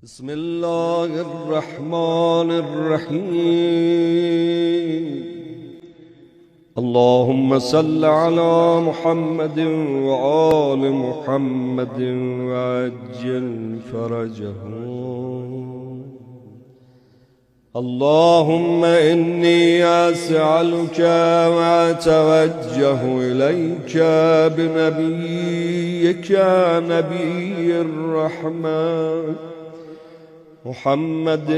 بسم الله الرحمن الرحيم. اللهم صل على محمد وآل محمد وعجل فرجهم. اللهم إني أسألك وأتوجه إليك بنبيك نبي الرحمة محمد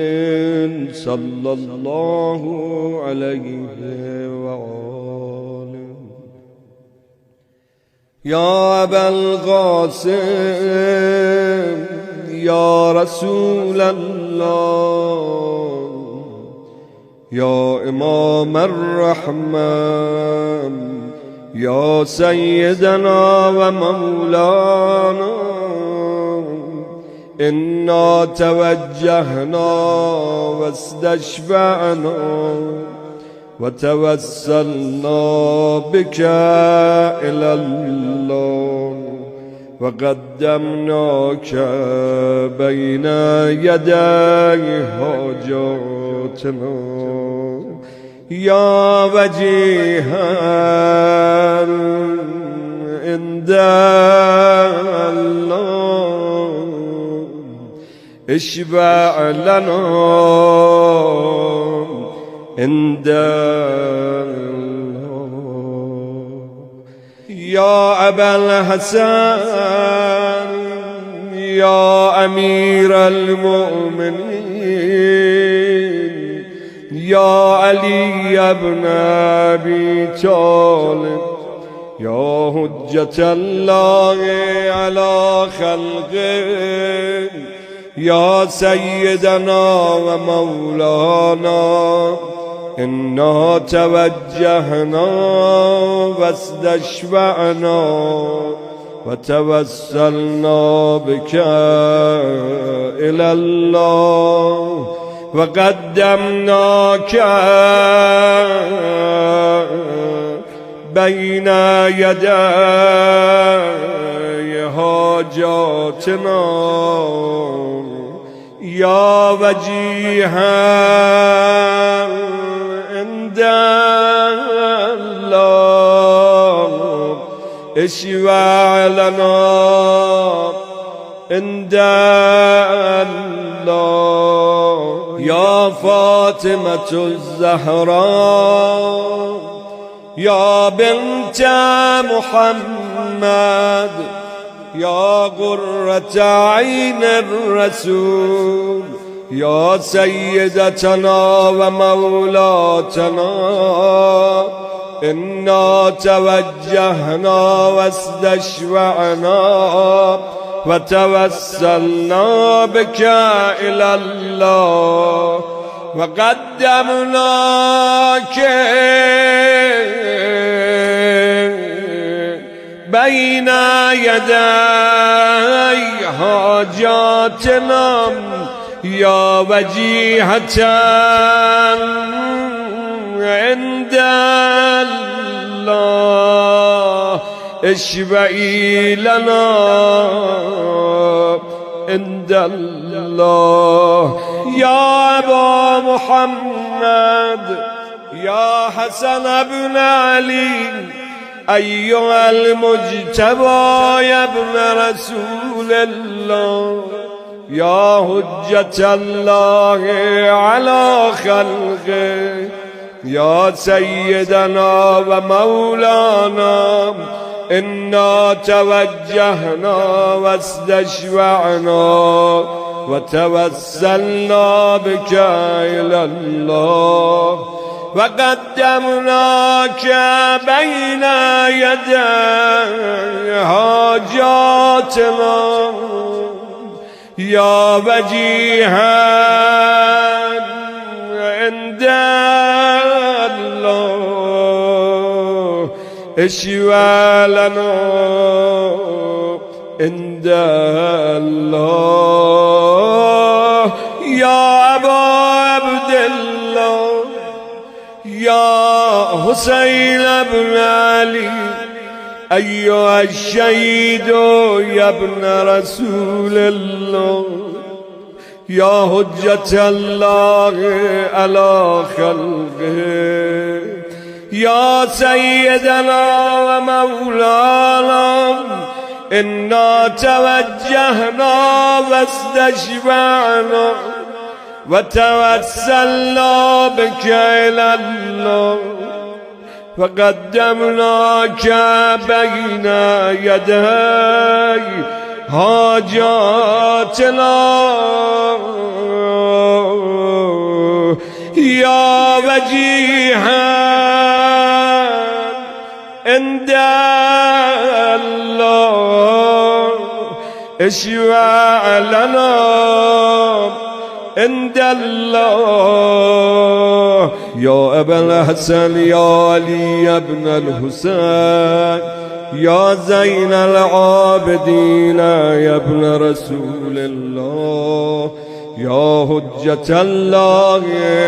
صلى الله عليه وآله. يا أبا القاسم يا رسول الله يا إمام الرحمة يا سيدنا ومولانا، إنا توجهنا واستشفعنا وتوسلنا بك إلى الله وقدمناك بين يدي حاجاتنا يا وجيها عند الله، اشفع لنا عند الله. يا أبا الحسن يا أمير المؤمنين يا علي بن أبي طالب يا حجة الله على خلقه يا سيدنا ومولانا، إنا توجهنا واستشفعنا وتوسلنا بك إلى الله وقدمناك بين يدي حاجاتنا يا وجيها عند الله، اشفع لنا عند الله. يا فاطمة الزهراء يا بنت محمد يا قرة عين الرسول يا سيدتنا ومولاتنا، إنا توجهنا واستشفعنا وتوسلنا بك إلى الله وقدمناك بين يدي حاجاتنا يا وجيهة عند الله، اشفعي لنا عند الله. يا أبا محمد يا حسن بن علي أيها المجتبى يا ابن رسول الله يا حجة الله على خلقه يا سيدنا ومولانا، إنا توجهنا واستشفعنا وتوسلنا بك إلى الله وقدمناك بين يدي حاجاتنا يا وجيها عند الله، اشفع لنا عند الله. يا أبا عبد الله يا حسين بن علي أيها الشهيد يا ابن رسول الله يا حجة الله على خلقه يا سيدنا ومولانا إنا توجهنا واستشفعنا وتوسلنا بك إلى الله فقدمناك بين يدي حاجاتنا يا وجيها عند الله اشفع لنا عند الله يا أبا الحسن يا علي يا ابن الحسين يا زين العابدين يا ابن رسول الله يا حجة الله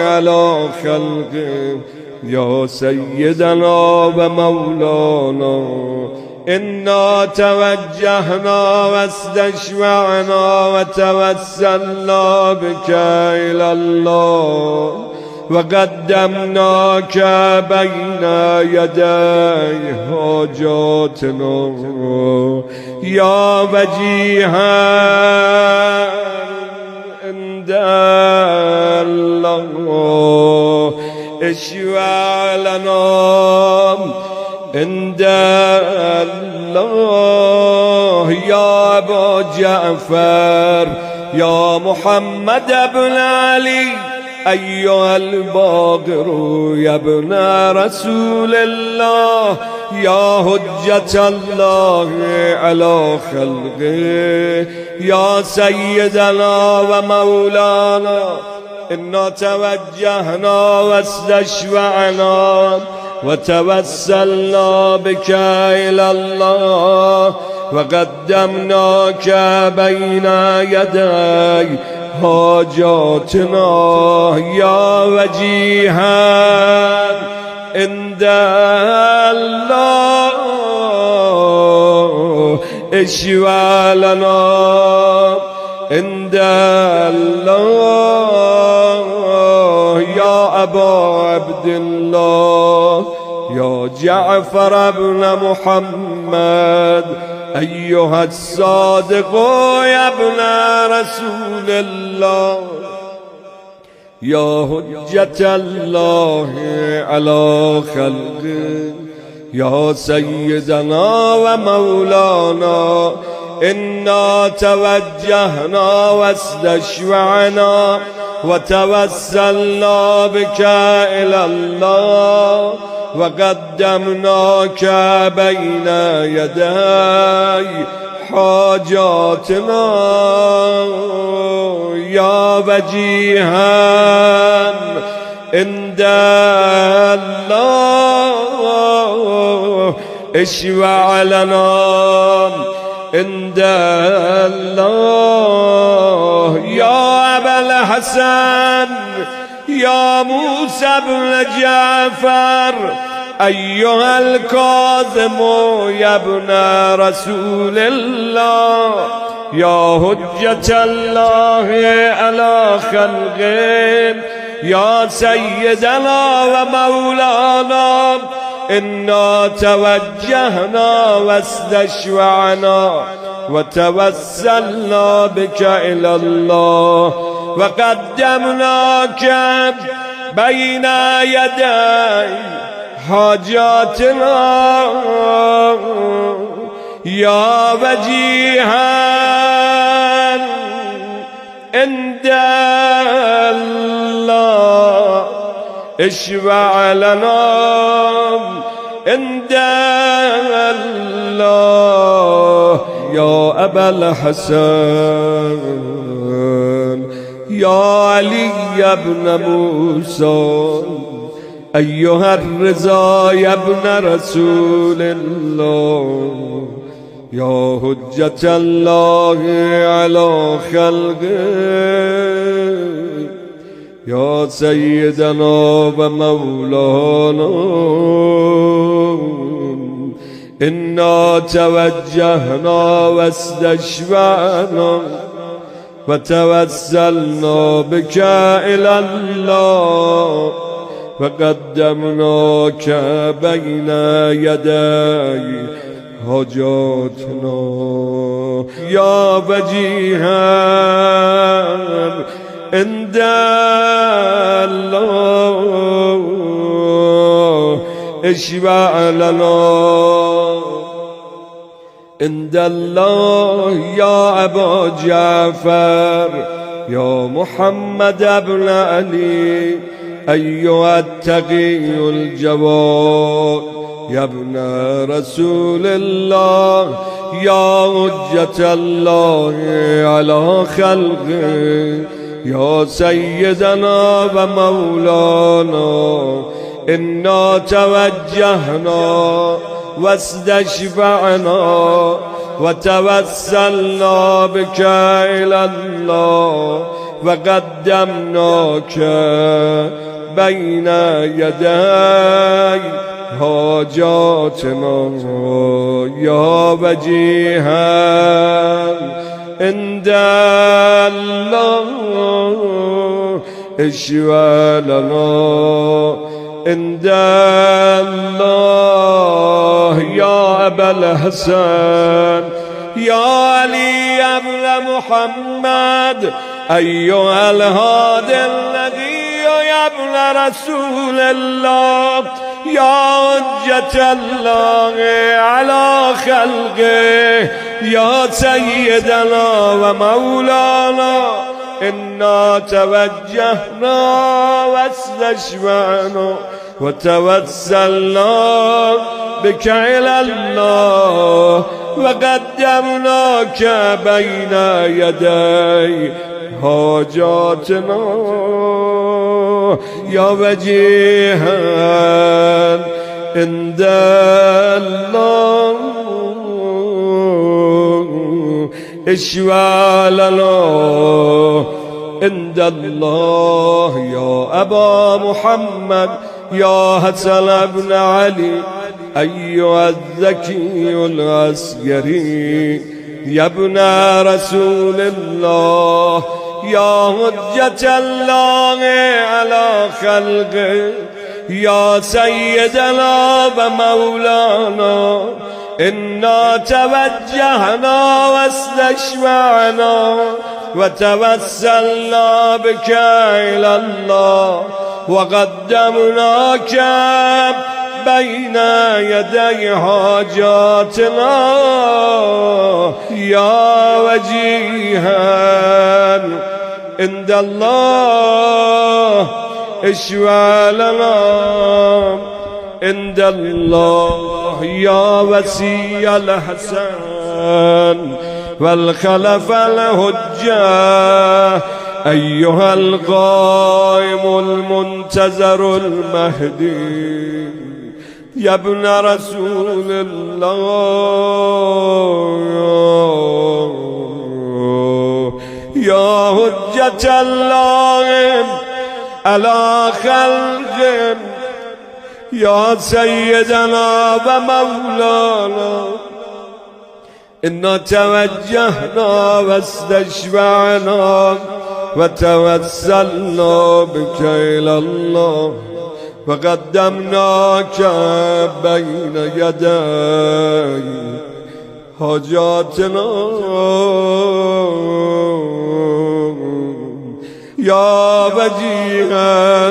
على خلقه يا سيدنا ومولانا إنا توجهنا واستشفعنا وتوسلنا بك إلى الله وقدمناك بين يدي حاجاتنا يا وجيها عند الله اشفع لنا عند الله يا أبا جعفر يا محمد بن علي أيها الباقر يا ابن رسول الله يا حجة الله على خلقه يا سيدنا ومولانا إنا توجهنا واستشفعنا وتوسلنا بك إلى الله وقدمناك بين يدي حاجاتنا يا وجيها عند الله اشفع لنا عند الله يا أبا عبد الله يا جعفر بن محمد أيها الصادق يا ابن رسول الله يا حجة الله على خلقه يا سيدنا ومولانا إنا توجهنا واستشفعنا وتوسلنا بك إلى الله وقدمناك بين يدي حاجاتنا يا وجيها عند الله اشفع لنا عند الله يا أبا الحسن يا موسى بن جعفر أيها الكاظم يا ابن رسول الله يا حجة الله على خلقه يا سيدنا ومولانا إنا توجهنا واستشفعنا وتوسلنا بك إلى الله وقدمناك بين يدي حاجاتنا يا وجيها عند الله اشفع لنا عند الله يا أبا الحسن يا علي يا ابن موسى أيها الرضا يا ابن رسول الله يا حجة الله على خلقه يا سيدنا ومولانا إنا توجهنا واستشفعنا وتوسلنا بك إلى الله وقدمناك بين يدي حاجاتنا يا وجيها عند الله اشفع لنا عند الله يا أبا جعفر يا محمد بن علي أيها التقي الجواد يا ابن رسول الله يا حجة الله على خلقه يا سيدنا ومولانا إنا توجهنا واستشفعنا وتوسلنا بك إلى الله وقدمناك بين يدي حاجاتنا يا وجيها عند الله اشفع لنا عند الله يا أبا الحسن يا علي بن محمد أيها الهادي الذي يا ابن رسول الله يا حجة الله على خلقه يا سيدنا ومولانا إنا توجهنا واستشفعنا وتوسلنا بك إلى الله وقدمناك بين يدي حاجاتنا يا وجيها عند الله اشفع لنا عند الله يا أبا محمد يا حسن بن علي أيها الذكي العسكري يا ابن رسول الله يا حجة الله على خلقه يا سيدنا ومولانا إنا توجهنا واستشفعنا وتوسلنا بك إلى الله وقدمناك بين يدي حاجاتنا يا وجيها عند الله اشفع لنا عند الله يا وسي الحسن والخلف الهجة أيها القائم المنتظر المهدي يا ابن رسول الله يا حجة الله على خلق يا سيدنا ومولانا إنا توجهنا واستشفعنا وتوسلنا بك إلى الله وقدمناك بين يدي حاجاتنا يا وجيها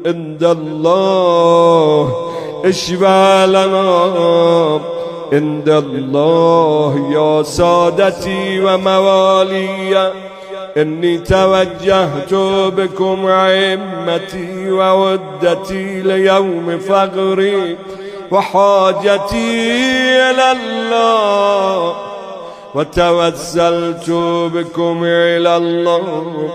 عند الله اشفع لنا عند الله يا سادتي وموالي إني توجهت بكم عمتي وودتي ليوم فقري وحاجتي إلى الله وتوسلت بكم إلى الله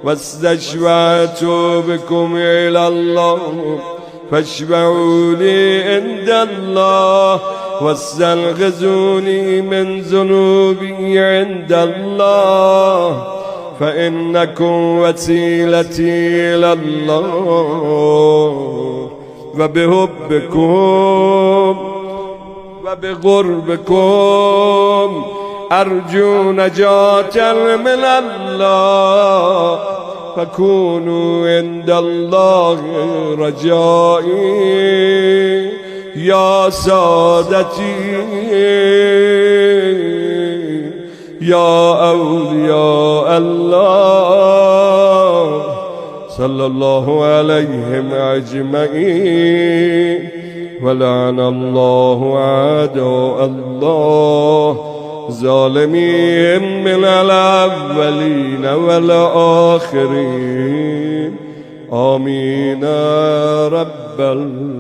واستشفعت بكم إلى الله فاشفعوا لي عند الله واستنقذوني من ذنوبي عند الله فإنكم وسيلتي إلى الله وبحبكم وبقربكم أرجو نجاة من الله فكونوا عند الله رجائي يا سادتي يا أولياء الله صلى الله عليهم أجمعين ولعن الله أعداء الله ظالمين من الأولين والآخرين آمين رب العالمين.